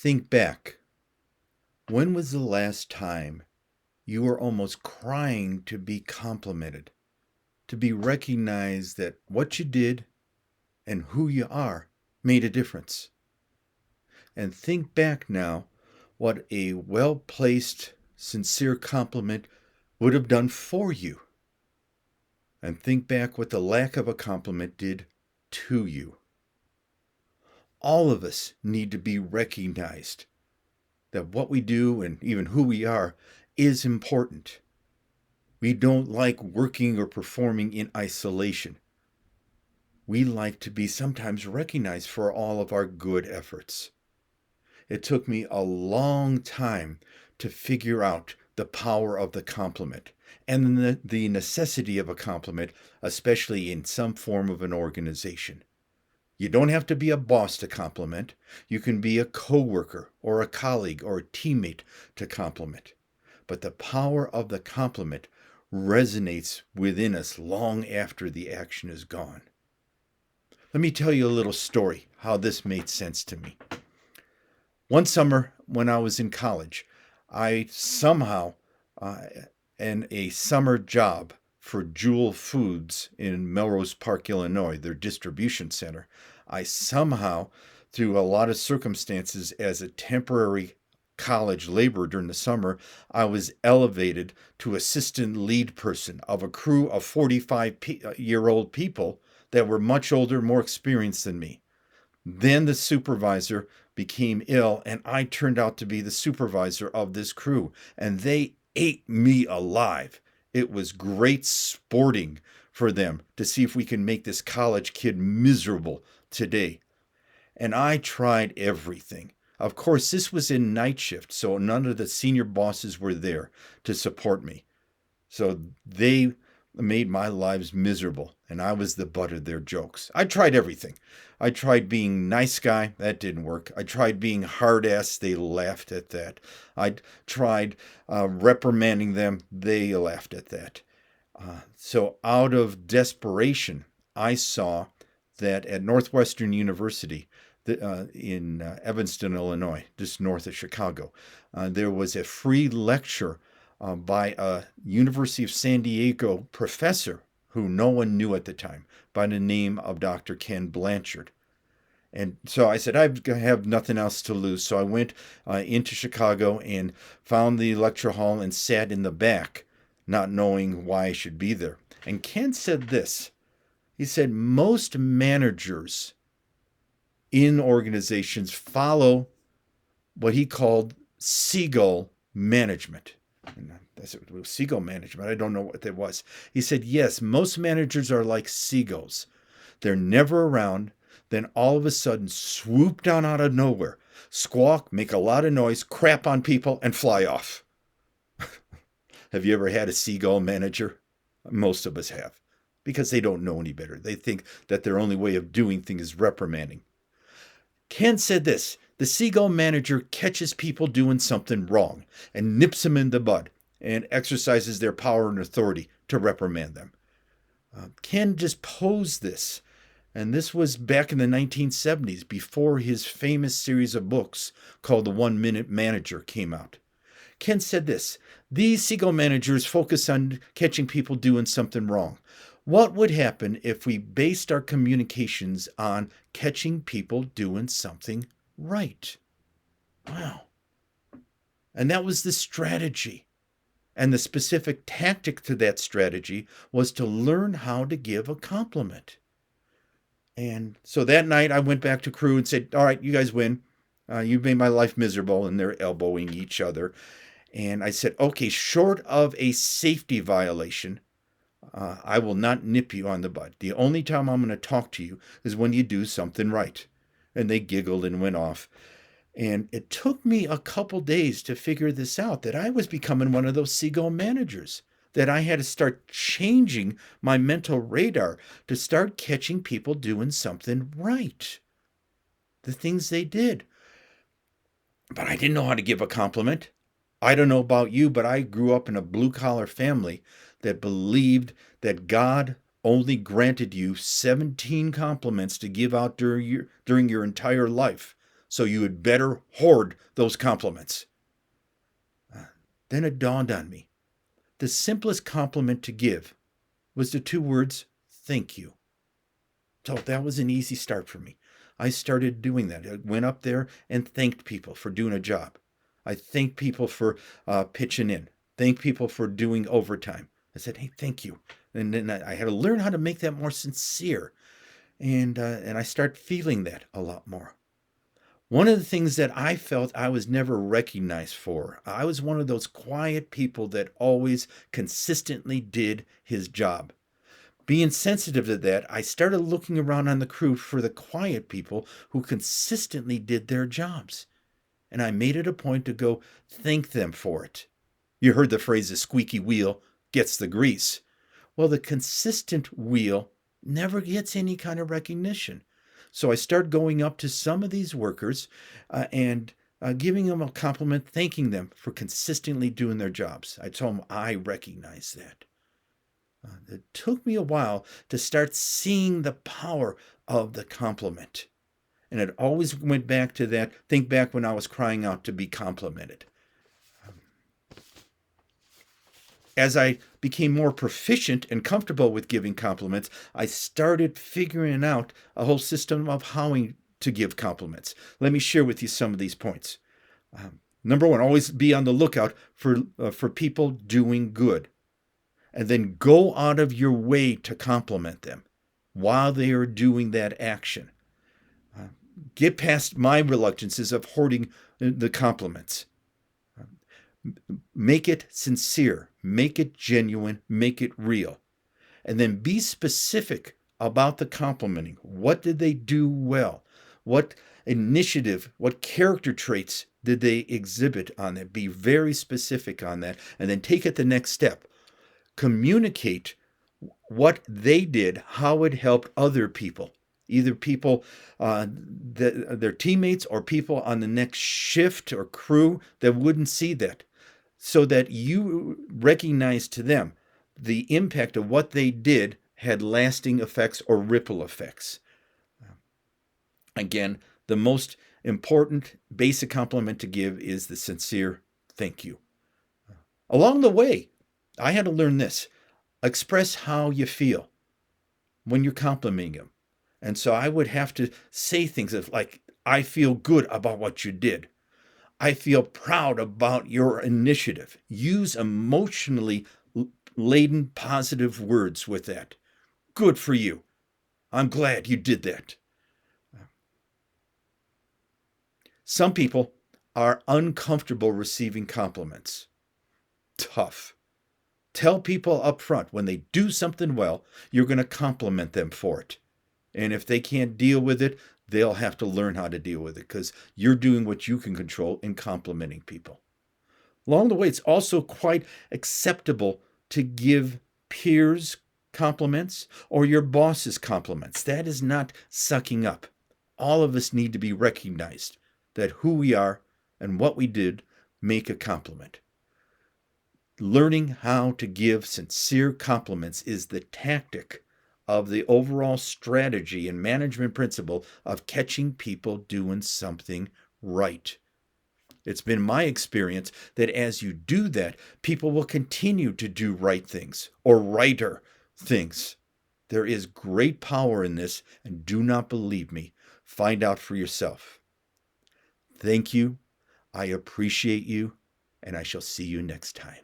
Think back. When was the last time you were almost crying to be complimented, to be recognized that what you did and who you are made a difference? And think back now what a well placed, sincere compliment would have done for you. And think back what the lack of a compliment did to you. All of us need to be recognized that what we do and even who we are is important. We don't like working or performing in isolation. We like to be sometimes recognized for all of our good efforts. It took me a long time to figure out the power of the compliment and the necessity of a compliment, especially in some form of an organization. You don't have to be a boss to compliment. You can be a coworker or a colleague or a teammate to compliment. But the power of the compliment resonates within us long after the action is gone. Let me tell you a little story how this made sense to me. One summer when I was in college, I somehow, in a summer job for Jewel Foods in Melrose Park, Illinois, their distribution center, I somehow, through a lot of circumstances as a temporary college laborer during the summer, I was elevated to assistant lead person of a crew of 45-year-old people that were much older, more experienced than me. Then the supervisor became ill, and I turned out to be the supervisor of this crew, and they ate me alive. It was great sporting for them to see if we can make this college kid miserable today. And I tried everything. Of course, this was in night shift, so none of the senior bosses were there to support me. So they made my lives miserable, and I was the butt of their jokes. I tried everything. I tried being nice guy. That didn't work. I tried being hard ass. They laughed at that. I tried reprimanding them. They laughed at that. So out of desperation, I saw that at Northwestern University in Evanston, Illinois, just north of Chicago, there was a free lecture by a University of San Diego professor who no one knew at the time by the name of Dr. Ken Blanchard. And so I said, I have nothing else to lose. So I went into Chicago and found the lecture hall and sat in the back, not knowing why I should be there. And Ken said this. He said, most managers in organizations follow what he called seagull management. And I said, well, seagull management, I don't know what that was. He said, yes, most managers are like seagulls. They're never around, then all of a sudden swoop down out of nowhere, squawk, make a lot of noise, crap on people, and fly off. Have you ever had a seagull manager? Most of us have, because they don't know any better. They think that their only way of doing things is reprimanding. Ken said this, the seagull manager catches people doing something wrong and nips them in the bud and exercises their power and authority to reprimand them. Ken just posed this, and this was back in the 1970s before his famous series of books called The 1 Minute Manager came out. Ken said this, these seagull managers focus on catching people doing something wrong. What would happen if we based our communications on catching people doing something right? Wow. And that was the strategy. And the specific tactic to that strategy was to learn how to give a compliment. And so that night I went back to crew and said, all right, you guys win. You've made my life miserable. And they're elbowing each other. And I said, okay, short of a safety violation, I will not nip you on the butt. The only time I'm going to talk to you is when you do something right. And they giggled and went off. And it took me a couple days to figure this out, that I was becoming one of those seagull managers, that I had to start changing my mental radar to start catching people doing something right. The things they did. But I didn't know how to give a compliment. I don't know about you, but I grew up in a blue-collar family that believed that God only granted you 17 compliments to give out during your entire life. so you had better hoard those compliments. Then it dawned on me. The simplest compliment to give was the two words, thank you. So that was an easy start for me. I started doing that. I went up there and thanked people for doing a job. I thanked people for pitching in, thanked people for doing overtime. I said, hey, thank you. And then I had to learn how to make that more sincere. And I start feeling that a lot more. One of the things that I felt I was never recognized for, I was one of those quiet people that always consistently did his job. Being sensitive to that, I started looking around on the crew for the quiet people who consistently did their jobs. And I made it a point to go thank them for it. You heard the phrase, the squeaky wheel gets the grease. Well, the consistent wheel never gets any kind of recognition. So I start going up to some of these workers and giving them a compliment, thanking them for consistently doing their jobs. I told them I recognize that. It took me a while to start seeing the power of the compliment. And it always went back to that, think back when I was crying out to be complimented. As I became more proficient and comfortable with giving compliments, I started figuring out a whole system of how to give compliments. Let me share with you some of these points. Number one, always be on the lookout for people doing good. And then go out of your way to compliment them while they are doing that action. Get past my reluctances of hoarding the compliments. Make it sincere, make it genuine, make it real. And then be specific about the complimenting. What did they do well? What initiative, what character traits did they exhibit on that? Be very specific on that, and then take it the next step. Communicate what they did, how it helped other people, either people, their teammates, or people on the next shift or crew that wouldn't see that, so that you recognize to them the impact of what they did had lasting effects or ripple effects. Again, the most important basic compliment to give is the sincere thank you. Along the way, I had to learn this. Express how you feel when you're complimenting them. And so I would have to say things like, I feel good about what you did. I feel proud about your initiative. Use emotionally laden positive words with that. Good for you. I'm glad you did that. Some people are uncomfortable receiving compliments. Tough. Tell people up front when they do something well, you're going to compliment them for it. And if they can't deal with it, they'll have to learn how to deal with it, because you're doing what you can control in complimenting people. Along the way, it's also quite acceptable to give peers compliments or your boss's compliments. That is not sucking up. All of us need to be recognized that who we are and what we did make a compliment. Learning how to give sincere compliments is the tactic of the overall strategy and management principle of catching people doing something right. It's been my experience that as you do that, people will continue to do right things or righter things. There is great power in this, and do not believe me. Find out for yourself. Thank you. I appreciate you, and I shall see you next time.